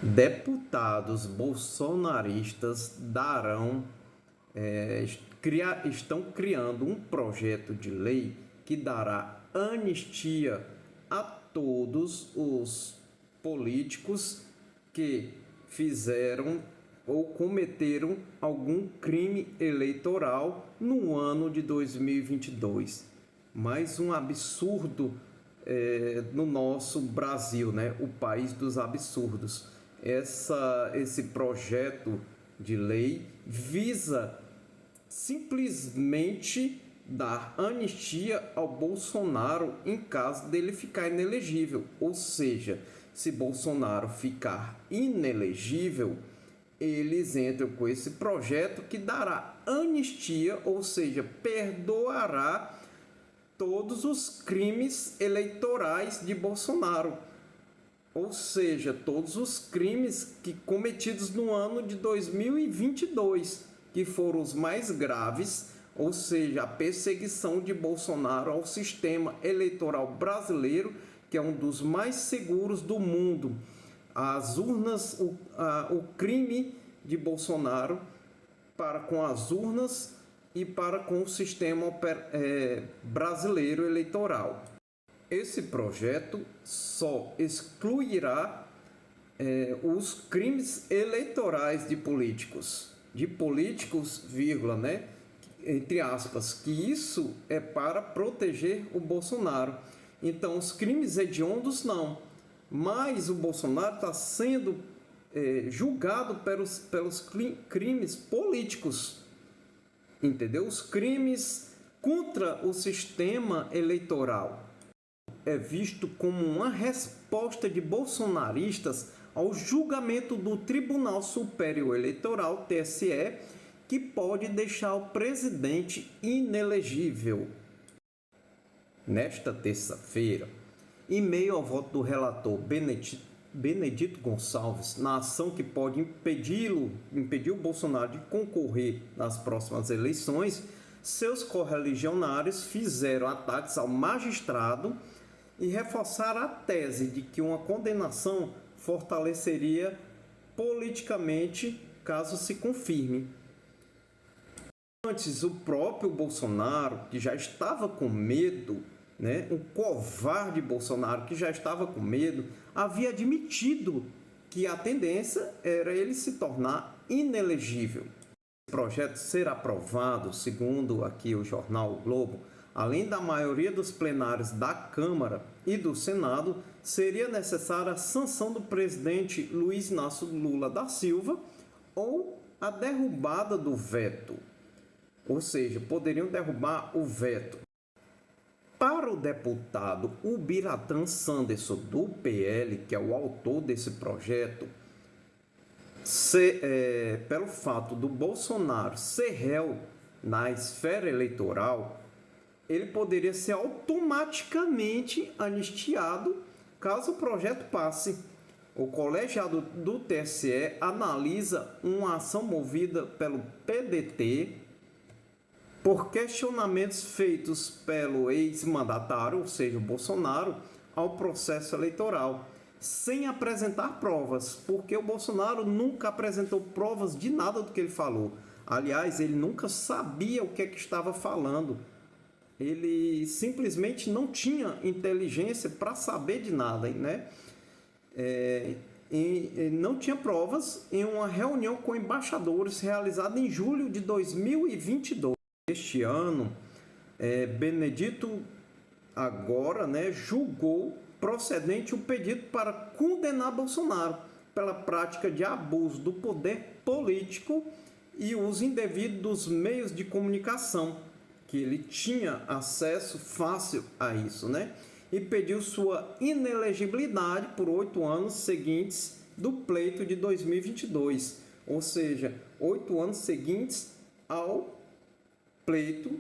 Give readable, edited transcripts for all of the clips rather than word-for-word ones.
Deputados bolsonaristas estão criando um projeto de lei que dará anistia a todos os políticos que fizeram ou cometeram algum crime eleitoral no ano de 2022. Mais um absurdo no nosso Brasil, né? O país dos absurdos. Esse projeto de lei visa simplesmente dar anistia ao Bolsonaro em caso dele ficar inelegível. Ou seja, se Bolsonaro ficar inelegível, eles entram com esse projeto que dará anistia, ou seja, perdoará todos os crimes eleitorais de Bolsonaro. Ou seja, todos os crimes cometidos no ano de 2022, que foram os mais graves, ou seja, a perseguição de Bolsonaro ao sistema eleitoral brasileiro, que é um dos mais seguros do mundo. As urnas, o crime de Bolsonaro para com as urnas e para com o sistema brasileiro eleitoral. Esse projeto só excluirá os crimes eleitorais de políticos, vírgula, né? Entre aspas, que isso é para proteger o Bolsonaro. Então, os crimes hediondos não, mas o Bolsonaro está sendo julgado pelos crimes políticos, entendeu? Os crimes contra o sistema eleitoral é visto como uma resposta de bolsonaristas ao julgamento do Tribunal Superior Eleitoral, TSE, que pode deixar o presidente inelegível. Nesta terça-feira, em meio ao voto do relator Benedito Gonçalves, na ação que pode impedir o Bolsonaro de concorrer nas próximas eleições, seus correligionários fizeram ataques ao magistrado e reforçaram a tese de que uma condenação fortaleceria politicamente caso se confirme. Antes, o próprio Bolsonaro, que já estava com medo, né, o covarde Bolsonaro, que já estava com medo, havia admitido que a tendência era ele se tornar inelegível. O projeto ser aprovado, segundo aqui o jornal o Globo, além da maioria dos plenários da Câmara e do Senado, seria necessária a sanção do presidente Luiz Inácio Lula da Silva ou a derrubada do veto. Ou seja, poderiam derrubar o veto. Para o deputado Ubiratã Sanderson, do PL, que é o autor desse projeto, pelo fato do Bolsonaro ser réu na esfera eleitoral, ele poderia ser automaticamente anistiado caso o projeto passe. O colegiado do TSE analisa uma ação movida pelo PDT por questionamentos feitos pelo ex-mandatário, ou seja, o Bolsonaro, ao processo eleitoral, sem apresentar provas, porque o Bolsonaro nunca apresentou provas de nada do que ele falou. Aliás, ele nunca sabia o que estava falando. Ele simplesmente não tinha inteligência para saber de nada, né? Não tinha provas em uma reunião com embaixadores realizada em julho de 2022. Este ano, Benedito agora, né, julgou procedente o pedido para condenar Bolsonaro pela prática de abuso do poder político e uso indevido dos meios de comunicação, que ele tinha acesso fácil a isso, né? E pediu sua inelegibilidade por 8 anos seguintes do pleito de 2022, ou seja, 8 anos seguintes ao pleito,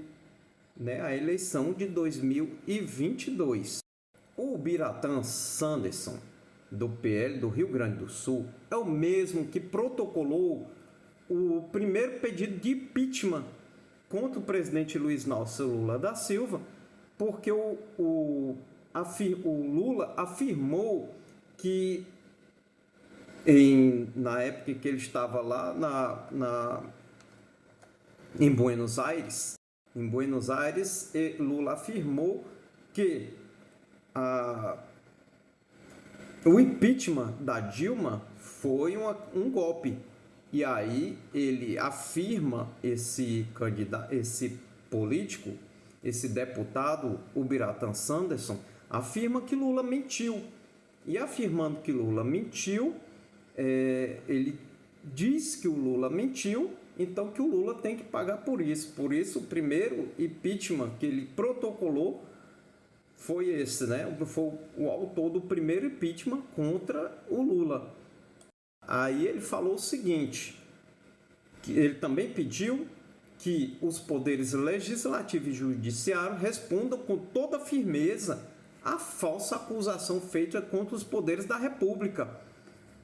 né, a eleição de 2022. O Ubiratã Sanderson, do PL do Rio Grande do Sul, é o mesmo que protocolou o primeiro pedido de impeachment contra o presidente Luiz Inácio Lula da Silva, porque o Lula afirmou que Na época em que ele estava lá em Buenos Aires, Lula afirmou que o impeachment da Dilma foi um golpe. E aí ele afirma, esse político, esse deputado, o Biratan Sanderson, afirma que Lula mentiu. E afirmando que Lula mentiu, ele diz que o Lula mentiu, então que o Lula tem que pagar por isso. Por isso, o primeiro impeachment que ele protocolou foi esse, né? Foi o autor do primeiro impeachment contra o Lula. Aí ele falou o seguinte, que ele também pediu que os poderes legislativo e judiciário respondam com toda firmeza à falsa acusação feita contra os poderes da República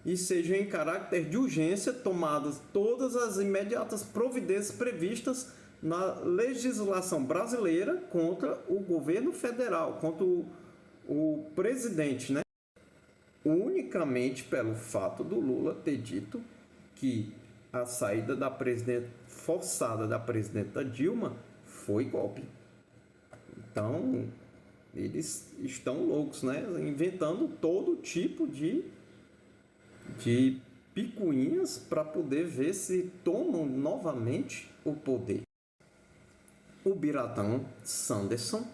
e sejam em caráter de urgência tomadas todas as imediatas providências previstas na legislação brasileira contra o governo federal, contra o presidente, né? Unicamente pelo fato do Lula ter dito que a saída forçada da presidenta Dilma foi golpe. Então, eles estão loucos, né? Inventando todo tipo de picuinhas para poder ver se tomam novamente o poder. O Biratan Sanderson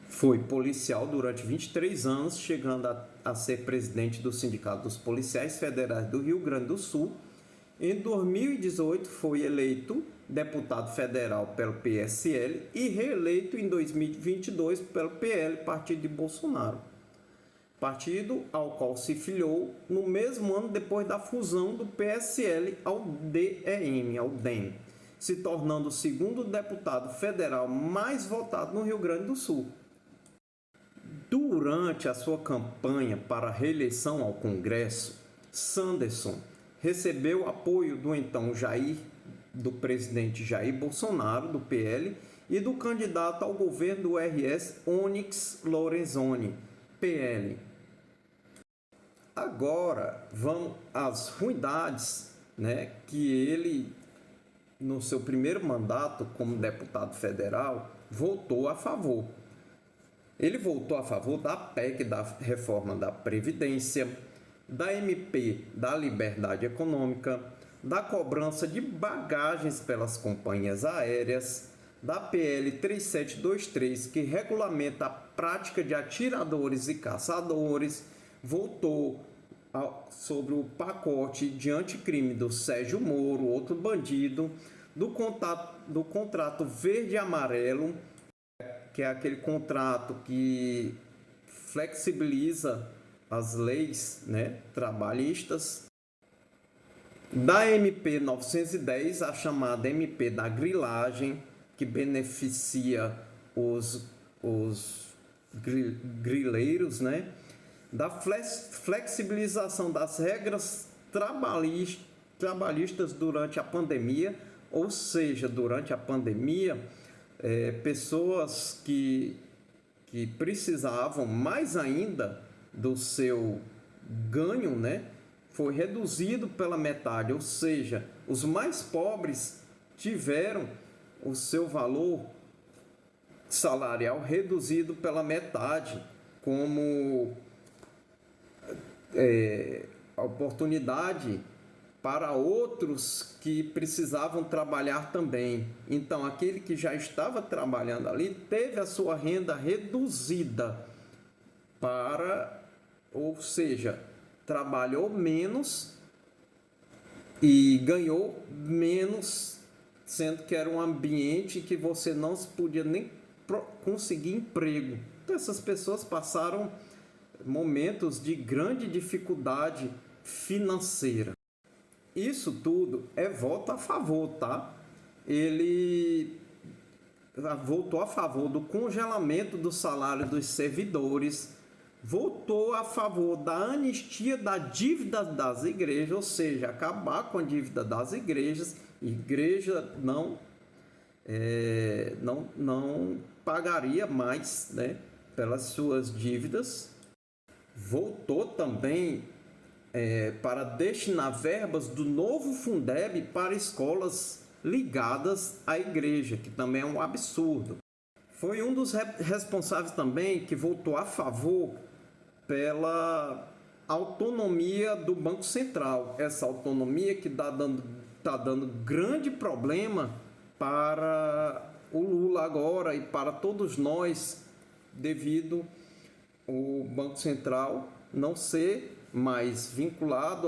foi policial durante 23 anos, chegando a ser presidente do Sindicato dos Policiais Federais do Rio Grande do Sul. Em 2018, foi eleito deputado federal pelo PSL e reeleito em 2022 pelo PL, partido de Bolsonaro. Partido ao qual se filiou no mesmo ano depois da fusão do PSL ao DEM, se tornando o segundo deputado federal mais votado no Rio Grande do Sul. Durante a sua campanha para a reeleição ao Congresso, Sanderson recebeu apoio do presidente Jair Bolsonaro, do PL, e do candidato ao governo do RS, Onyx Lorenzoni, PL. Agora, vamos às ruindades, né, que ele, no seu primeiro mandato como deputado federal, votou a favor. Ele votou a favor da PEC, da reforma da Previdência, da MP da Liberdade Econômica, da cobrança de bagagens pelas companhias aéreas, da PL 3723, que regulamenta a prática de atiradores e caçadores, votou sobre o pacote de anticrime do Sérgio Moro, outro bandido, do contrato verde e amarelo, que é aquele contrato que flexibiliza as leis, né, trabalhistas, da MP 910, a chamada MP da grilagem, que beneficia os grileiros, né, da flexibilização das regras trabalhistas durante a pandemia, ou seja, durante a pandemia, pessoas que precisavam mais ainda do seu ganho, né, foi reduzido pela metade, ou seja, os mais pobres tiveram o seu valor salarial reduzido pela metade, como oportunidade para outros que precisavam trabalhar também. Então, aquele que já estava trabalhando ali teve a sua renda reduzida ou seja, trabalhou menos e ganhou menos, sendo que era um ambiente que você não podia nem conseguir emprego. Então, essas pessoas passaram momentos de grande dificuldade financeira. Isso tudo é voto a favor, tá? Ele votou a favor do congelamento do salário dos servidores, votou a favor da anistia da dívida das igrejas, ou seja, acabar com a dívida das igrejas. Igreja não pagaria mais, né, pelas suas dívidas. Votou também para destinar verbas do novo Fundeb para escolas ligadas à igreja, que também é um absurdo. Foi um dos responsáveis também que votou a favor pela autonomia do Banco Central. Essa autonomia que tá dando grande problema para o Lula agora e para todos nós, devido ao Banco Central não ser mais vinculado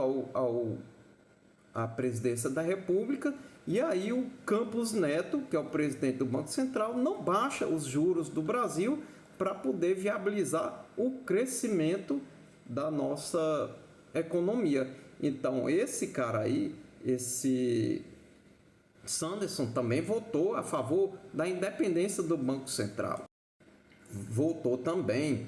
à presidência da República. E aí o Campos Neto, que é o presidente do Banco Central, não baixa os juros do Brasil para poder viabilizar o crescimento da nossa economia. Então, esse cara aí, esse Sanderson, também votou a favor da independência do Banco Central. Votou também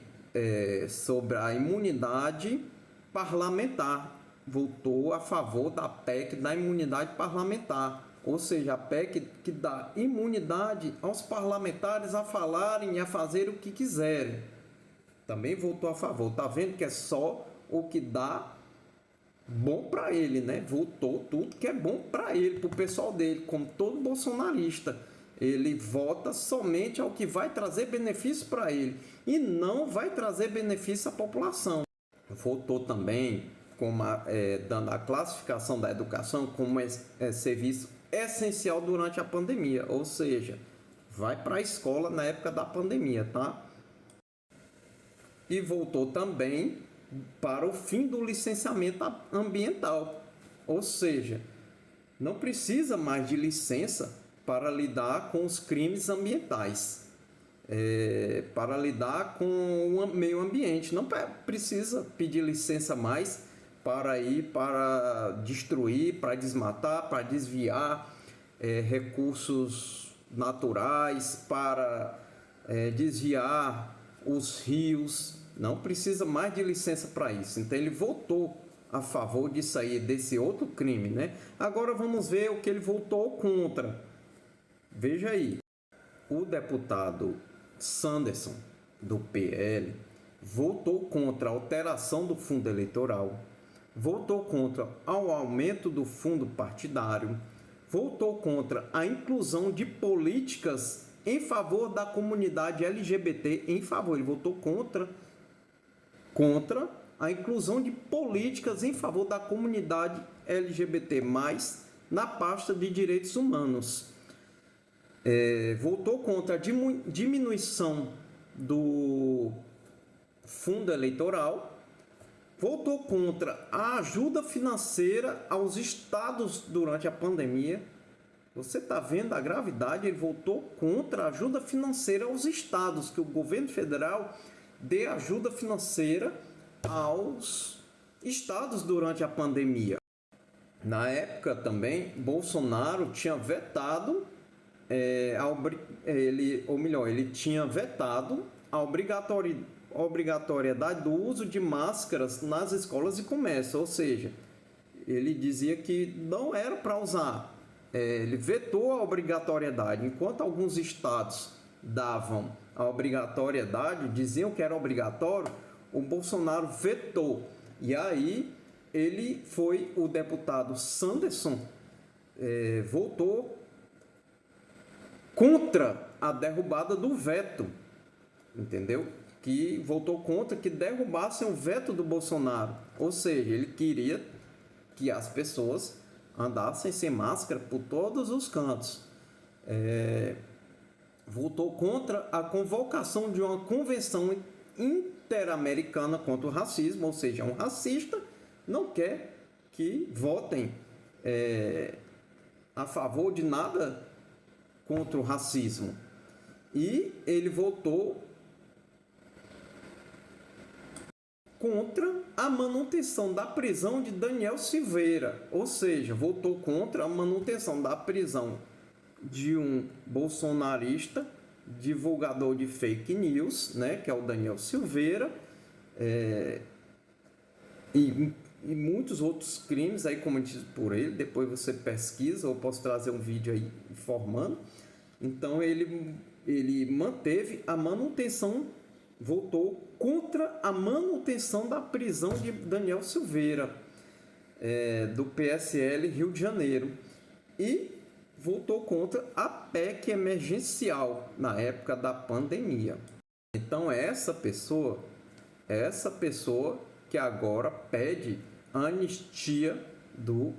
sobre a imunidade parlamentar. Votou a favor da PEC da imunidade parlamentar, ou seja, a PEC que dá imunidade aos parlamentares a falarem e a fazer o que quiserem. Também votou a favor. Tá vendo que é só o que dá bom para ele, né? Votou tudo que é bom para ele, para o pessoal dele, como todo bolsonarista. Ele vota somente ao que vai trazer benefício para ele e não vai trazer benefício à população. Votou também dando a classificação da educação como serviço essencial durante a pandemia, ou seja, vai para a escola na época da pandemia, tá? E voltou também para o fim do licenciamento ambiental, ou seja, não precisa mais de licença para lidar com os crimes ambientais, para lidar com o meio ambiente. Não precisa pedir licença mais para ir para destruir, para desmatar, para desviar recursos naturais, para desviar os rios. Não precisa mais de licença para isso. Então ele votou a favor disso aí, desse outro crime, né? Agora vamos ver o que ele votou contra. Veja aí, o deputado Sanderson, do PL, votou contra a alteração do fundo eleitoral, votou contra o aumento do fundo partidário, votou contra a inclusão de políticas em favor da comunidade LGBT, ele votou contra a inclusão de políticas em favor da comunidade LGBT+, na pasta de direitos humanos. Votou contra a diminuição do fundo eleitoral, votou contra a ajuda financeira aos estados durante a pandemia. Você está vendo a gravidade? Ele votou contra a ajuda financeira aos estados, que o governo federal dê ajuda financeira aos estados durante a pandemia. Na época também, Bolsonaro tinha vetado, ele tinha vetado a obrigatoriedade do uso de máscaras nas escolas de comércio, ou seja, ele dizia que não era para usar. Ele vetou a obrigatoriedade, enquanto alguns estados davam a obrigatoriedade, diziam que era obrigatório, o Bolsonaro vetou. E aí o deputado Sanderson votou contra a derrubada do veto, entendeu? Que votou contra que derrubassem o veto do Bolsonaro. Ou seja, ele queria que as pessoas andassem sem máscara por todos os cantos. Votou contra a convocação de uma convenção interamericana contra o racismo, ou seja, um racista não quer que votem a favor de nada contra o racismo. E ele votou contra a manutenção da prisão de Daniel Silveira, ou seja, votou contra a manutenção da prisão de um bolsonarista, divulgador de fake news, né, que é o Daniel Silveira, e muitos outros crimes aí cometidos por ele. Depois você pesquisa, ou posso trazer um vídeo aí informando. Então ele manteve a manutenção, votou contra a manutenção da prisão de Daniel Silveira, do PSL Rio de Janeiro, e votou contra a PEC emergencial na época da pandemia. Então essa pessoa que agora pede a anistia do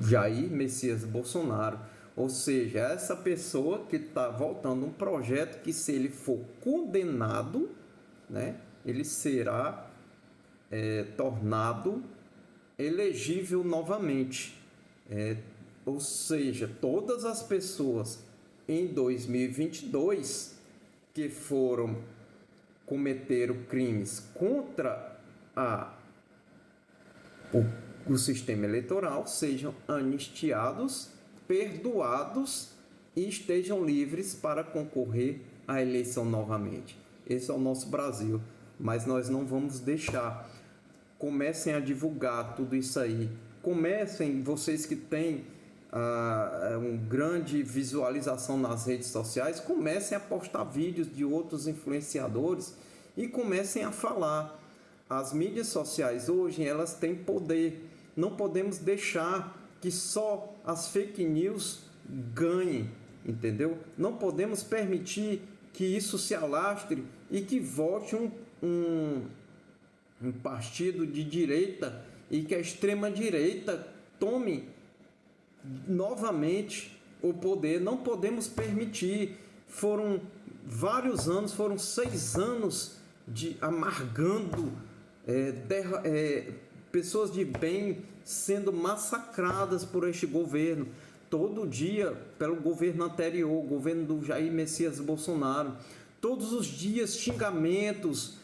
Jair Messias Bolsonaro. Ou seja, essa pessoa que está voltando um projeto que, se ele for condenado, né, ele será tornado elegível novamente. Ou seja, todas as pessoas em 2022 que cometeram crimes contra o sistema eleitoral sejam anistiados, perdoados e estejam livres para concorrer à eleição novamente. Esse é o nosso Brasil, mas nós não vamos deixar. Comecem a divulgar tudo isso aí. Comecem, vocês que têm uma grande visualização nas redes sociais, comecem a postar vídeos de outros influenciadores e comecem a falar. As mídias sociais hoje, elas têm poder. Não podemos deixar que só as fake news ganhem, entendeu? Não podemos permitir que isso se alastre e que volte um partido de direita e que a extrema-direita tome novamente o poder. Não podemos permitir. Foram vários anos, foram 6 anos de amargando, pessoas de bem sendo massacradas por este governo. Todo dia, pelo governo anterior, o governo do Jair Messias Bolsonaro. Todos os dias, xingamentos,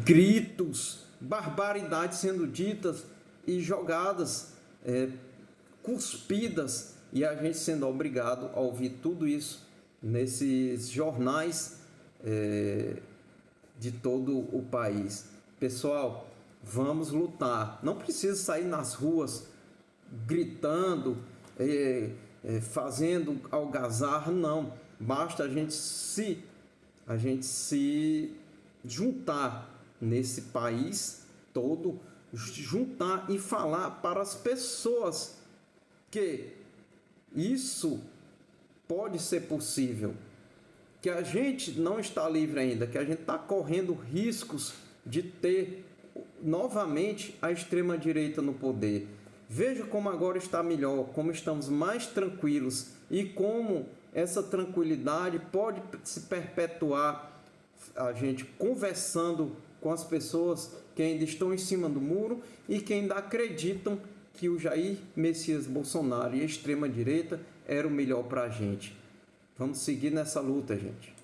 gritos, barbaridades sendo ditas e jogadas, cuspidas, e a gente sendo obrigado a ouvir tudo isso nesses jornais de todo o país. Pessoal, vamos lutar. Não precisa sair nas ruas gritando, fazendo algazarra, não. Basta a gente se juntar nesse país todo, juntar e falar para as pessoas que isso pode ser possível, que a gente não está livre ainda, que a gente está correndo riscos de ter novamente a extrema-direita no poder. Veja como agora está melhor, como estamos mais tranquilos e como essa tranquilidade pode se perpetuar, a gente conversando com as pessoas que ainda estão em cima do muro e que ainda acreditam que o Jair Messias Bolsonaro e a extrema-direita era o melhor para a gente. Vamos seguir nessa luta, gente.